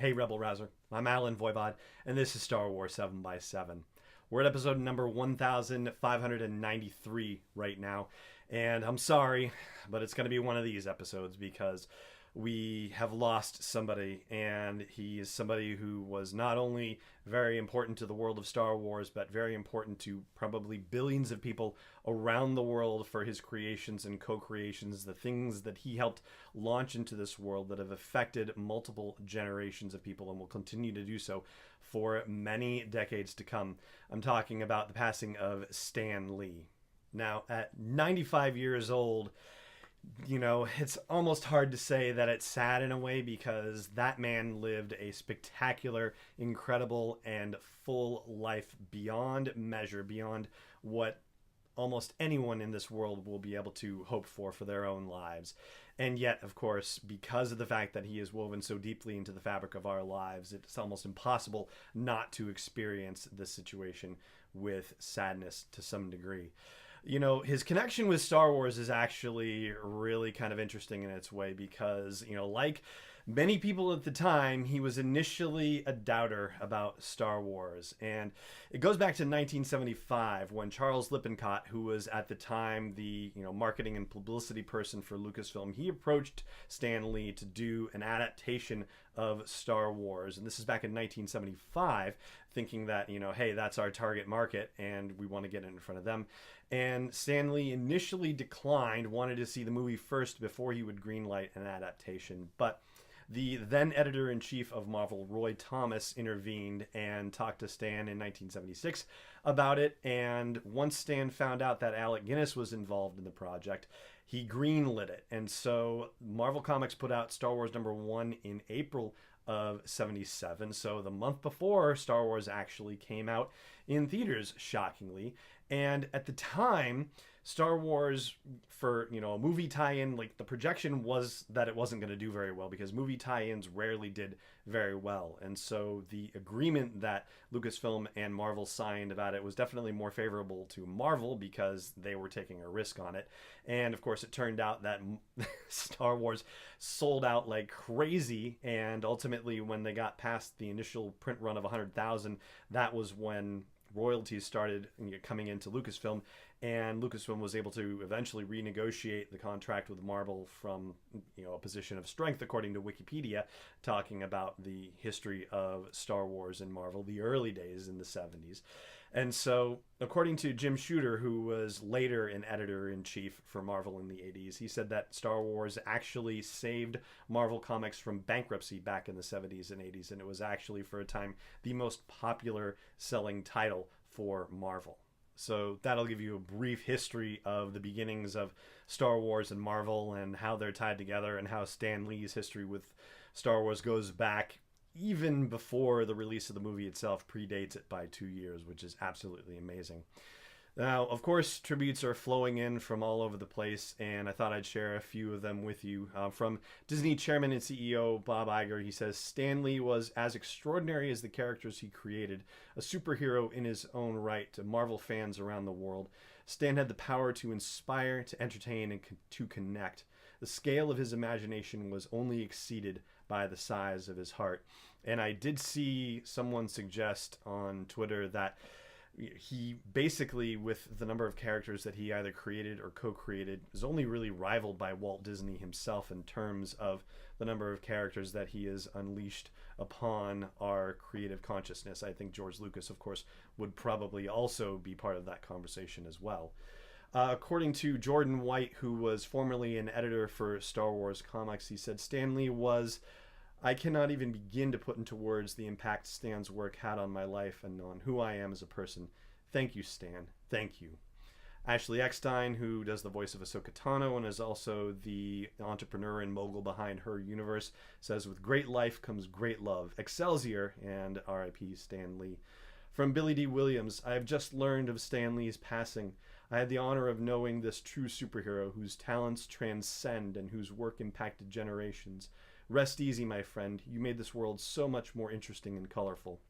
Hey Rebel Rouser, I'm Alan Voivod, and this is Star Wars 7 by 7. We're at episode number 1593 right now, and I'm sorry, but it's going to be one of these episodes because we have lost somebody, and he is somebody who was not only very important to the world of Star Wars, but very important to probably billions of people around the world for his creations and co-creations, the things that he helped launch into this world that have affected multiple generations of people and will continue to do so for many decades to come. I'm talking about the passing of Stan Lee. Now, at 95 years old, it's almost hard to say that it's sad in a way because that man lived a spectacular, incredible, and full life beyond measure, beyond what almost anyone in this world will be able to hope for their own lives. And yet, of course, because of the fact that he is woven so deeply into the fabric of our lives, it's almost impossible not to experience this situation with sadness to some degree. His connection with Star Wars is actually really kind of interesting in its way because, like many people at the time, he was initially a doubter about Star Wars. And it goes back to 1975 when Charles Lippincott, who was at the time the, marketing and publicity person for Lucasfilm, he approached Stan Lee to do an adaptation of Star Wars. And this is back in 1975, thinking that, hey, that's our target market and we want to get in front of them. And Stan Lee initially declined, wanted to see the movie first before he would greenlight an adaptation. But the then editor-in-chief of Marvel, Roy Thomas, intervened and talked to Stan in 1976 about it. And once Stan found out that Alec Guinness was involved in the project, he greenlit it. And so Marvel Comics put out Star Wars #1 in April of 77. So the month before Star Wars actually came out in theaters, shockingly. And at the time, Star Wars, for a movie tie-in, like the projection was that it wasn't going to do very well because movie tie-ins rarely did very well. And so the agreement that Lucasfilm and Marvel signed about it was definitely more favorable to Marvel because they were taking a risk on it. And of course, it turned out that Star Wars sold out like crazy. And ultimately, when they got past the initial print run of 100,000, that was when royalties started coming into Lucasfilm, and Lucasfilm was able to eventually renegotiate the contract with Marvel from a position of strength, according to Wikipedia, talking about the history of Star Wars and Marvel, the early days in the 70s. And so, according to Jim Shooter, who was later an editor-in-chief for Marvel in the 80s, he said that Star Wars actually saved Marvel Comics from bankruptcy back in the 70s and 80s, and it was actually, for a time, the most popular selling title for Marvel. So that'll give you a brief history of the beginnings of Star Wars and Marvel and how they're tied together and how Stan Lee's history with Star Wars goes back even before the release of the movie itself, predates it by 2 years, which is absolutely amazing. Now, of course, tributes are flowing in from all over the place, and I thought I'd share a few of them with you. From Disney chairman and CEO Bob Iger, he says, Stan Lee was as extraordinary as the characters he created, a superhero in his own right to Marvel fans around the world. Stan had the power to inspire, to entertain, and to connect. The scale of his imagination was only exceeded by the size of his heart. And I did see someone suggest on Twitter that he basically, with the number of characters that he either created or co-created, is only really rivaled by Walt Disney himself in terms of the number of characters that he has unleashed upon our creative consciousness. I think George Lucas, of course, would probably also be part of that conversation as well. According to Jordan White, who was formerly an editor for Star Wars Comics, he said, Stan Lee was, I cannot even begin to put into words the impact Stan's work had on my life and on who I am as a person. Thank you, Stan. Thank you. Ashley Eckstein, who does the voice of Ahsoka Tano and is also the entrepreneur and mogul behind her universe, says, with great life comes great love. Excelsior, and R.I.P. Stan Lee. From Billy D. Williams, I have just learned of Stan Lee's passing. I had the honor of knowing this true superhero whose talents transcend and whose work impacted generations. Rest easy, my friend. You made this world so much more interesting and colorful.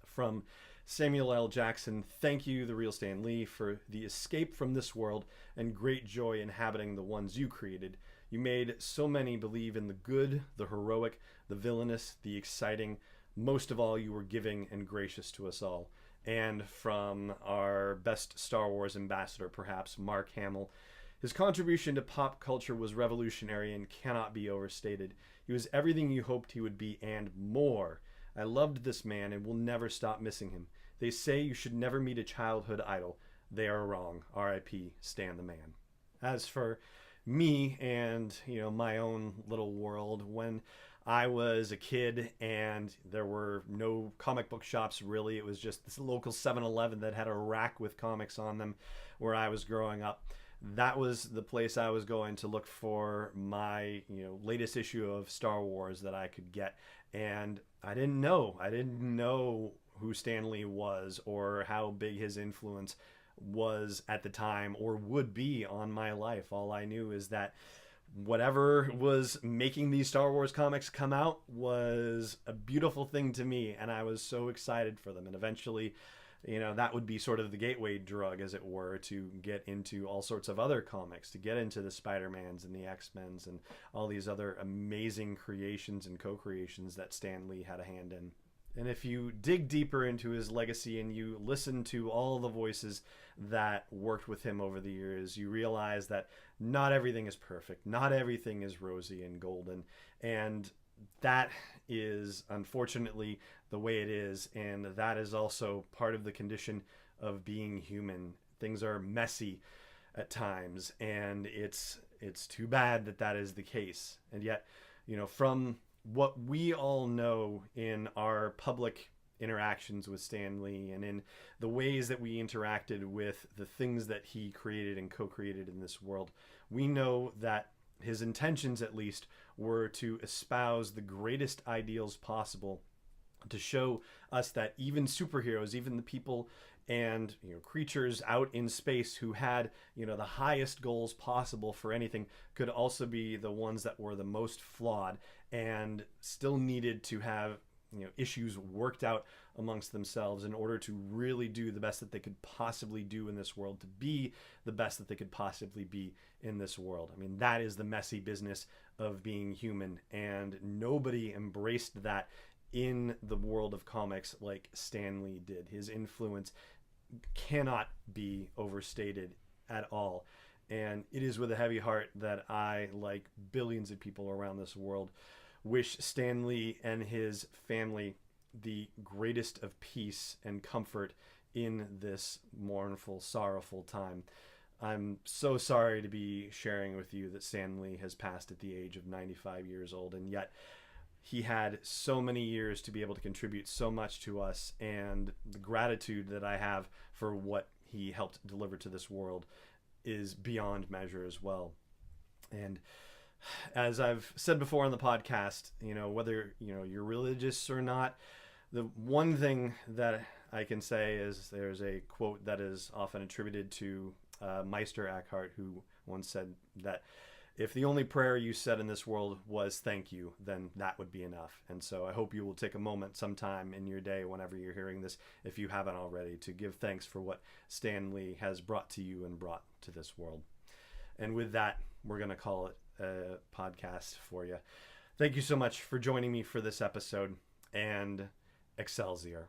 From Samuel L. Jackson, thank you, the real Stan Lee, for the escape from this world and great joy inhabiting the ones you created. You made so many believe in the good, the heroic, the villainous, the exciting. Most of all, you were giving and gracious to us all. And from our best Star Wars ambassador, perhaps, Mark Hamill, his contribution to pop culture was revolutionary and cannot be overstated. He was everything you hoped he would be and more. I loved this man and will never stop missing him. They say you should never meet a childhood idol. They are wrong. R.I.P. Stan the Man. As for me and, my own little world, when I was a kid and there were no comic book shops really, it was just this local 7-Eleven that had a rack with comics on them where I was growing up. That was the place I was going to look for my, latest issue of Star Wars that I could get. And I didn't know who Stan Lee was or how big his influence was at the time or would be on my life. All I knew is that whatever was making these Star Wars comics come out was a beautiful thing to me, and I was so excited for them. And eventually, that would be sort of the gateway drug, as it were, to get into all sorts of other comics, to get into the Spider-Mans and the X-Men's and all these other amazing creations and co-creations that Stan Lee had a hand in. And if you dig deeper into his legacy and you listen to all the voices that worked with him over the years, you realize that not everything is perfect. Not everything is rosy and golden. And that is unfortunately the way it is. And that is also part of the condition of being human. Things are messy at times, and it's too bad that that is the case. And yet, from what we all know in our public interactions with Stan Lee and in the ways that we interacted with the things that he created and co-created in this world, we know that his intentions, at least, were to espouse the greatest ideals possible, to show us that even superheroes, even the people and creatures out in space who had the highest goals possible for anything, could also be the ones that were the most flawed and still needed to have issues worked out amongst themselves in order to really do the best that they could possibly do in this world, to be the best that they could possibly be in this world. I mean, that is the messy business of being human, and nobody embraced that in the world of comics like Stan Lee did. His influence cannot be overstated at all. And it is with a heavy heart that I, like billions of people around this world, wish Stan Lee and his family the greatest of peace and comfort in this mournful, sorrowful time. I'm so sorry to be sharing with you that Stan Lee has passed at the age of 95 years old, and yet he had so many years to be able to contribute so much to us, and the gratitude that I have for what he helped deliver to this world is beyond measure as well. And as I've said before on the podcast, whether you're religious or not, the one thing that I can say is there's a quote that is often attributed to Meister Eckhart, who once said that if the only prayer you said in this world was thank you, then that would be enough. And so I hope you will take a moment sometime in your day, whenever you're hearing this, if you haven't already, to give thanks for what Stan Lee has brought to you and brought to this world. And with that, we're going to call it a podcast for you. Thank you so much for joining me for this episode, and Excelsior.